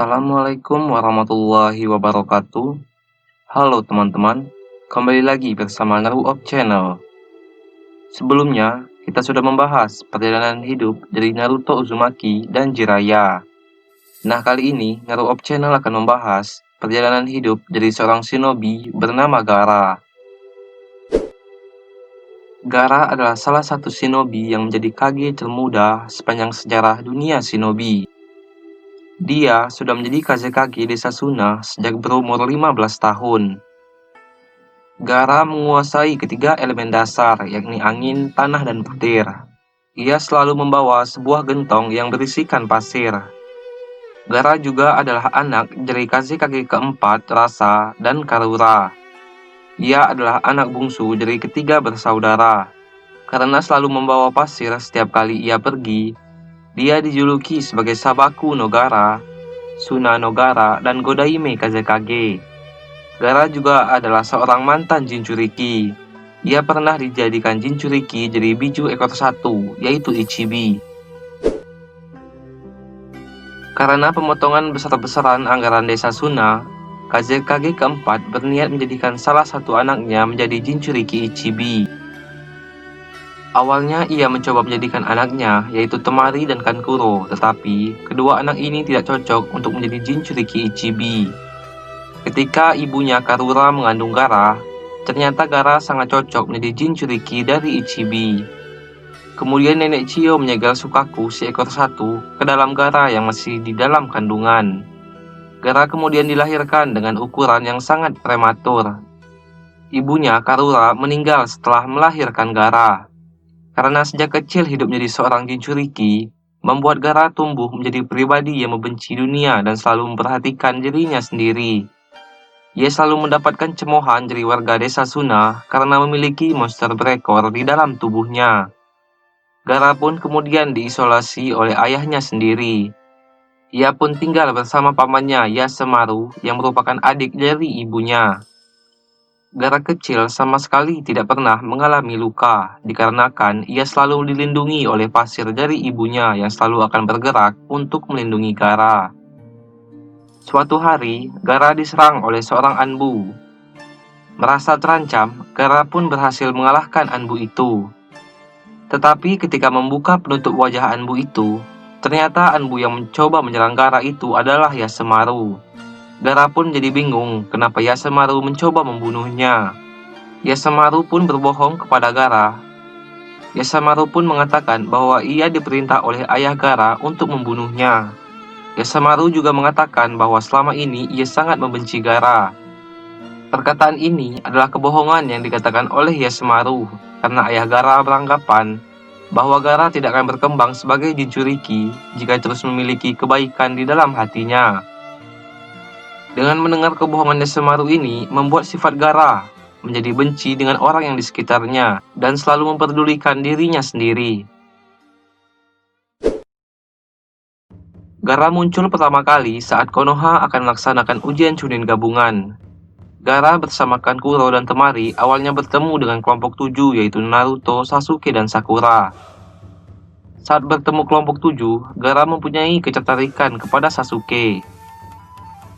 Assalamualaikum warahmatullahi wabarakatuh. Halo teman-teman, kembali lagi bersama Naruto Channel. Sebelumnya, kita sudah membahas perjalanan hidup dari Naruto Uzumaki dan Jiraiya. Nah, kali ini Naruto Channel akan membahas perjalanan hidup dari seorang shinobi bernama Gaara. Gaara adalah salah satu shinobi yang menjadi kage termuda sepanjang sejarah dunia shinobi. Dia sudah menjadi Kazekage Desa Suna sejak berumur 15 tahun. Gaara menguasai ketiga elemen dasar, yakni angin, tanah, dan petir. Ia selalu membawa sebuah gentong yang berisikan pasir. Gaara juga adalah anak dari Kazekage keempat, Rasa, dan Karura. Ia adalah anak bungsu dari ketiga bersaudara. Karena selalu membawa pasir setiap kali ia pergi, dia dijuluki sebagai Sabaku no Gaara, Suna no Gaara, dan Godaime Kazekage. Gaara juga adalah seorang mantan Jinchuriki. Ia pernah dijadikan Jinchuriki jadi biju ekor satu, yaitu Ichibi. Karena pemotongan besar-besaran anggaran desa Suna, Kazekage keempat berniat menjadikan salah satu anaknya menjadi Jinchuriki Ichibi. Awalnya ia mencoba menjadikan anaknya, yaitu Temari dan Kankuro, tetapi kedua anak ini tidak cocok untuk menjadi Jinchuriki Ichibi. Ketika ibunya Karura mengandung Gaara, ternyata Gaara sangat cocok menjadi Jinchuriki dari Ichibi. Kemudian nenek Chiyo menyegel Sukaku si ekor satu ke dalam Gaara yang masih di dalam kandungan. Gaara kemudian dilahirkan dengan ukuran yang sangat prematur. Ibunya Karura meninggal setelah melahirkan Gaara. Karena sejak kecil hidup menjadi seorang Jinchuriki, membuat Gaara tumbuh menjadi pribadi yang membenci dunia dan selalu memperhatikan dirinya sendiri. Ia selalu mendapatkan cemoohan dari warga desa Suna karena memiliki monster berekor di dalam tubuhnya. Gaara pun kemudian diisolasi oleh ayahnya sendiri. Ia pun tinggal bersama pamannya Yasemaru yang merupakan adik dari ibunya. Gaara kecil sama sekali tidak pernah mengalami luka, dikarenakan ia selalu dilindungi oleh pasir dari ibunya yang selalu akan bergerak untuk melindungi Gaara. Suatu hari, Gaara diserang oleh seorang Anbu. Merasa terancam, Gaara pun berhasil mengalahkan Anbu itu. Tetapi ketika membuka penutup wajah Anbu itu, ternyata Anbu yang mencoba menyerang Gaara itu adalah Yasemaru. Gaara pun jadi bingung kenapa Yasemaru mencoba membunuhnya. Yasemaru pun berbohong kepada Gaara. Yasemaru pun mengatakan bahwa ia diperintah oleh ayah Gaara untuk membunuhnya. Yasemaru juga mengatakan bahwa selama ini ia sangat membenci Gaara. Perkataan ini adalah kebohongan yang dikatakan oleh Yasemaru karena ayah Gaara beranggapan bahwa Gaara tidak akan berkembang sebagai Jinchuriki jika terus memiliki kebaikan di dalam hatinya. Dengan mendengar kebohongan Yasemaru ini, membuat sifat Gaara menjadi benci dengan orang yang di sekitarnya dan selalu memperdulikan dirinya sendiri. Gaara muncul pertama kali saat Konoha akan melaksanakan ujian Chunin gabungan. Gaara bersama Kankuro dan Temari awalnya bertemu dengan kelompok 7 yaitu Naruto, Sasuke, dan Sakura. Saat bertemu kelompok 7, Gaara mempunyai ketertarikan kepada Sasuke.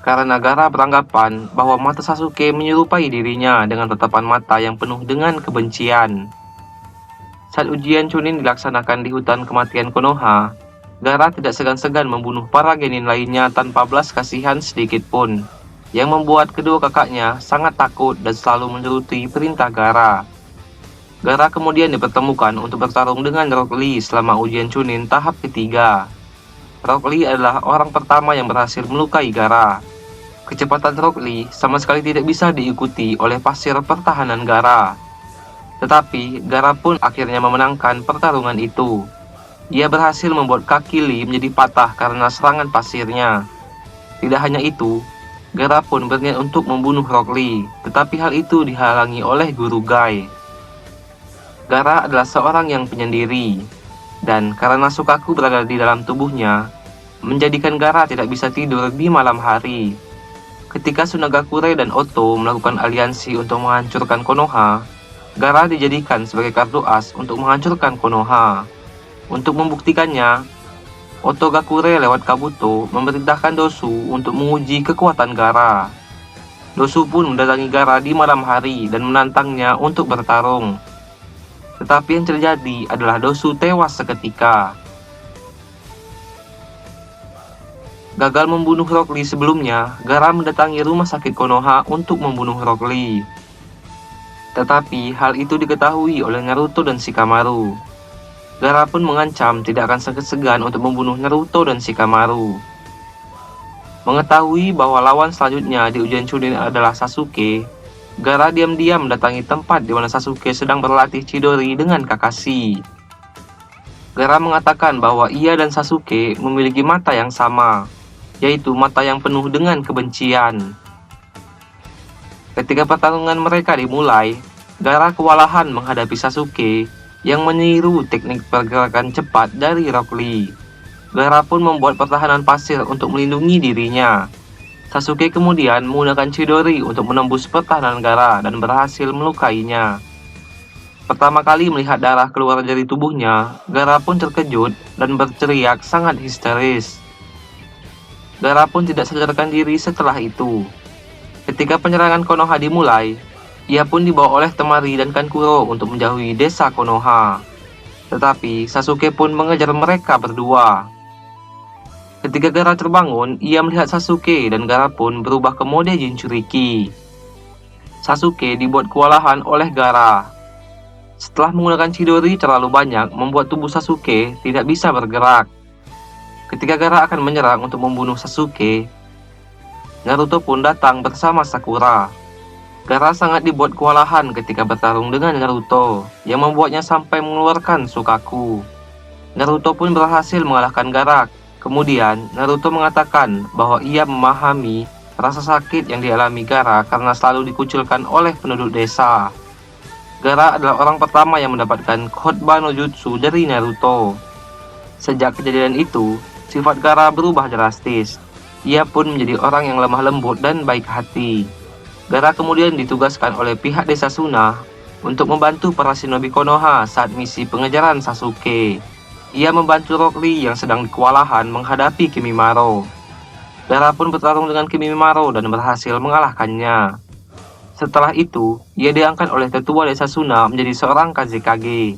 Karena Gaara beranggapan bahwa mata Sasuke menyerupai dirinya dengan tatapan mata yang penuh dengan kebencian. Saat ujian Chunin dilaksanakan di hutan kematian Konoha, Gaara tidak segan-segan membunuh para genin lainnya tanpa belas kasihan sedikit pun, yang membuat kedua kakaknya sangat takut dan selalu menuruti perintah Gaara. Gaara kemudian dipertemukan untuk bertarung dengan Rock Lee selama ujian Chunin tahap ketiga. Rock Lee adalah orang pertama yang berhasil melukai Gaara. Kecepatan Rock Lee sama sekali tidak bisa diikuti oleh pasir pertahanan Gaara. Tetapi Gaara pun akhirnya memenangkan pertarungan itu. Ia berhasil membuat kaki Lee menjadi patah karena serangan pasirnya. Tidak hanya itu, Gaara pun berniat untuk membunuh Rock Lee, tetapi hal itu dihalangi oleh Guru Gai. Gaara adalah seorang yang penyendiri, dan karena Sukaku berada di dalam tubuhnya, menjadikan Gaara tidak bisa tidur di malam hari. Ketika Sunagakure dan Oto melakukan aliansi untuk menghancurkan Konoha, Gaara dijadikan sebagai kartu as untuk menghancurkan Konoha. Untuk membuktikannya, Otogakure lewat Kabuto memerintahkan Dosu untuk menguji kekuatan Gaara. Dosu pun mendatangi Gaara di malam hari dan menantangnya untuk bertarung. Tetapi yang terjadi adalah Dosu tewas seketika. Gagal membunuh Rock Lee sebelumnya, Gaara mendatangi rumah sakit Konoha untuk membunuh Rock Lee. Tetapi hal itu diketahui oleh Naruto dan Shikamaru. Gaara pun mengancam tidak akan segan-segan untuk membunuh Naruto dan Shikamaru. Mengetahui bahwa lawan selanjutnya di ujian Chunin adalah Sasuke, Gaara diam-diam mendatangi tempat di mana Sasuke sedang berlatih Chidori dengan Kakashi. Gaara mengatakan bahwa ia dan Sasuke memiliki mata yang sama, yaitu mata yang penuh dengan kebencian. Ketika pertarungan mereka dimulai, Gaara kewalahan menghadapi Sasuke yang meniru teknik pergerakan cepat dari Rock Lee. Gaara pun membuat pertahanan pasir untuk melindungi dirinya. Sasuke kemudian menggunakan Chidori untuk menembus pertahanan Gaara dan berhasil melukainya. Pertama kali melihat darah keluar dari tubuhnya, Gaara pun terkejut dan berteriak sangat histeris. Gaara pun tidak sadarkan diri setelah itu. Ketika penyerangan Konoha dimulai, ia pun dibawa oleh Temari dan Kankuro untuk menjauhi desa Konoha. Tetapi Sasuke pun mengejar mereka berdua. Ketika Gaara terbangun, ia melihat Sasuke dan Gaara pun berubah ke mode Jinchuriki. Sasuke dibuat kewalahan oleh Gaara. Setelah menggunakan Chidori terlalu banyak, membuat tubuh Sasuke tidak bisa bergerak. Ketika Gaara akan menyerang untuk membunuh Sasuke, Naruto pun datang bersama Sakura. Gaara sangat dibuat kewalahan ketika bertarung dengan Naruto, yang membuatnya sampai mengeluarkan Sukaku. Naruto pun berhasil mengalahkan Gaara. Kemudian, Naruto mengatakan bahwa ia memahami rasa sakit yang dialami Gaara karena selalu dikucilkan oleh penduduk desa. Gaara adalah orang pertama yang mendapatkan Kodoba no Jutsu dari Naruto. Sejak kejadian itu, sifat Gaara berubah drastis. Ia pun menjadi orang yang lemah lembut dan baik hati. Gaara kemudian ditugaskan oleh pihak desa Suna untuk membantu para shinobi Konoha saat misi pengejaran Sasuke. Ia membantu Rock Lee yang sedang kewalahan menghadapi Kimimaro. Gaara pun bertarung dengan Kimimaro dan berhasil mengalahkannya. Setelah itu, ia diangkat oleh tetua desa Suna menjadi seorang Kazekage.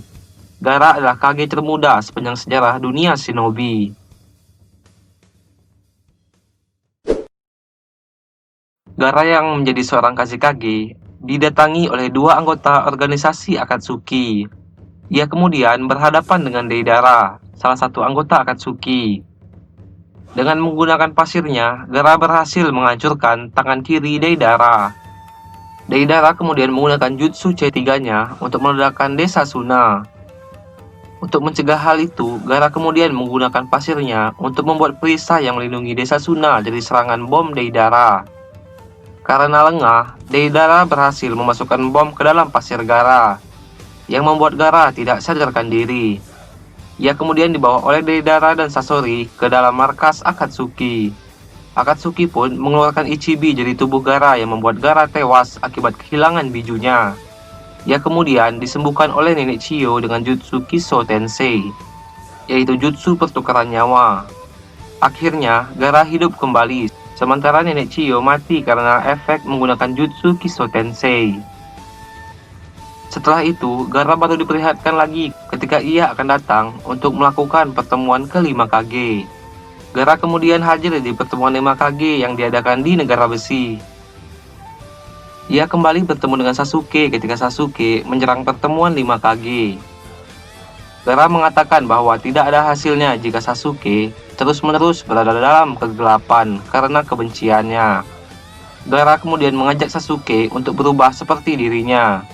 Gaara adalah Kage termuda sepanjang sejarah dunia shinobi. Gaara yang menjadi seorang Kazekage didatangi oleh dua anggota organisasi Akatsuki. Ia kemudian berhadapan dengan Deidara, salah satu anggota Akatsuki. Dengan menggunakan pasirnya, Gaara berhasil menghancurkan tangan kiri Deidara. Deidara kemudian menggunakan jutsu C3-nya untuk meledakkan desa Suna. Untuk mencegah hal itu, Gaara kemudian menggunakan pasirnya untuk membuat perisai yang melindungi desa Suna dari serangan bom Deidara. Karena lengah, Deidara berhasil memasukkan bom ke dalam pasir Gaara, yang membuat Gaara tidak sadarkan diri. Ia kemudian dibawa oleh Deidara dan Sasori ke dalam markas Akatsuki. Akatsuki pun mengeluarkan Ichibi dari tubuh Gaara yang membuat Gaara tewas akibat kehilangan bijunya. Ia kemudian disembuhkan oleh Nenek Chiyo dengan jutsu Kiso Tensei, yaitu jutsu pertukaran nyawa. Akhirnya, Gaara hidup kembali, sementara Nenek Chiyo mati karena efek menggunakan jutsu Kiso Tensei. Setelah itu, Gaara baru diperlihatkan lagi ketika ia akan datang untuk melakukan pertemuan ke-5 Kage. Gaara kemudian hadir di pertemuan 5 Kage yang diadakan di Negara Besi. Ia kembali bertemu dengan Sasuke ketika Sasuke menyerang pertemuan 5 Kage. Gaara mengatakan bahwa tidak ada hasilnya jika Sasuke terus-menerus berada dalam kegelapan karena kebenciannya. Gaara kemudian mengajak Sasuke untuk berubah seperti dirinya.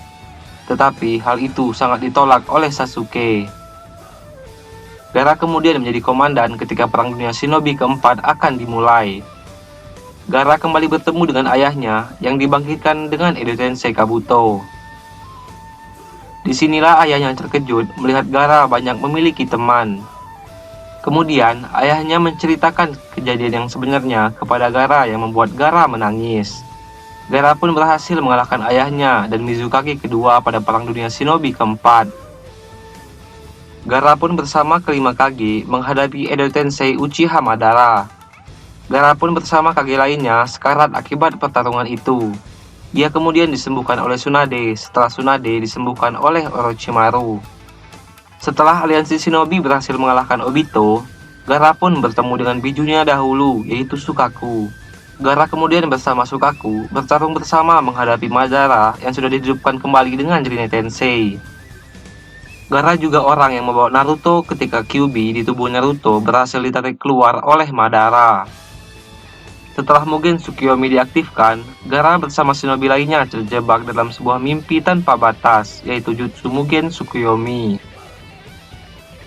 Tetapi hal itu sangat ditolak oleh Sasuke. Gaara kemudian menjadi komandan ketika Perang Dunia Shinobi keempat akan dimulai. Gaara kembali bertemu dengan ayahnya yang dibangkitkan dengan Edo Tensei Kabuto. Disinilah ayahnya terkejut melihat Gaara banyak memiliki teman. Kemudian ayahnya menceritakan kejadian yang sebenarnya kepada Gaara yang membuat Gaara menangis. Gaara pun berhasil mengalahkan ayahnya dan Mizukage kedua pada Perang Dunia Shinobi keempat. Gaara pun bersama kelima Kage menghadapi Edo Tensei Uchiha Madara. Gaara pun bersama Kage lainnya sekarat akibat pertarungan itu. Ia kemudian disembuhkan oleh Tsunade setelah Tsunade disembuhkan oleh Orochimaru. Setelah aliansi shinobi berhasil mengalahkan Obito, Gaara pun bertemu dengan bijunya dahulu, yaitu Shukaku. Gaara kemudian bersama Shukaku bertarung bersama menghadapi Madara yang sudah dihidupkan kembali dengan Rinne Tensei. Gaara juga orang yang membawa Naruto ketika Kyuubi di tubuh Naruto berhasil ditarik keluar oleh Madara. Setelah Mugen Tsukuyomi diaktifkan, Gaara bersama shinobi lainnya terjebak dalam sebuah mimpi tanpa batas, yaitu Jutsu Mugen Tsukuyomi.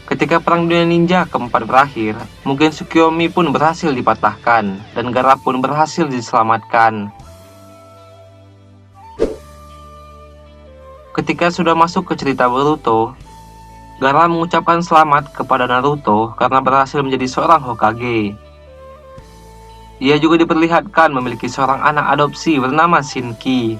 Ketika Perang Dunia Ninja keempat berakhir, Mugen Tsukuyomi pun berhasil dipatahkan, dan Gaara pun berhasil diselamatkan. Ketika sudah masuk ke cerita Boruto, Gaara mengucapkan selamat kepada Naruto karena berhasil menjadi seorang Hokage. Ia juga diperlihatkan memiliki seorang anak adopsi bernama Shinki.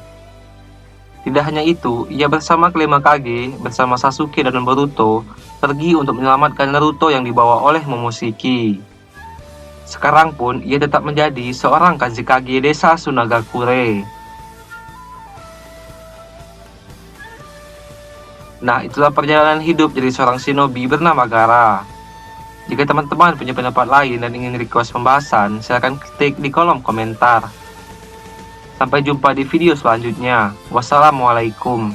Tidak hanya itu, ia bersama kelima Kage, bersama Sasuke dan Boruto, pergi untuk menyelamatkan Naruto yang dibawa oleh Momoshiki. Sekarang pun, ia tetap menjadi seorang Kazekage desa Sunagakure. Nah, itulah perjalanan hidup jadi seorang shinobi bernama Gaara. Jika teman-teman punya pendapat lain dan ingin request pembahasan, silahkan ketik di kolom komentar. Sampai jumpa di video selanjutnya. Wassalamualaikum.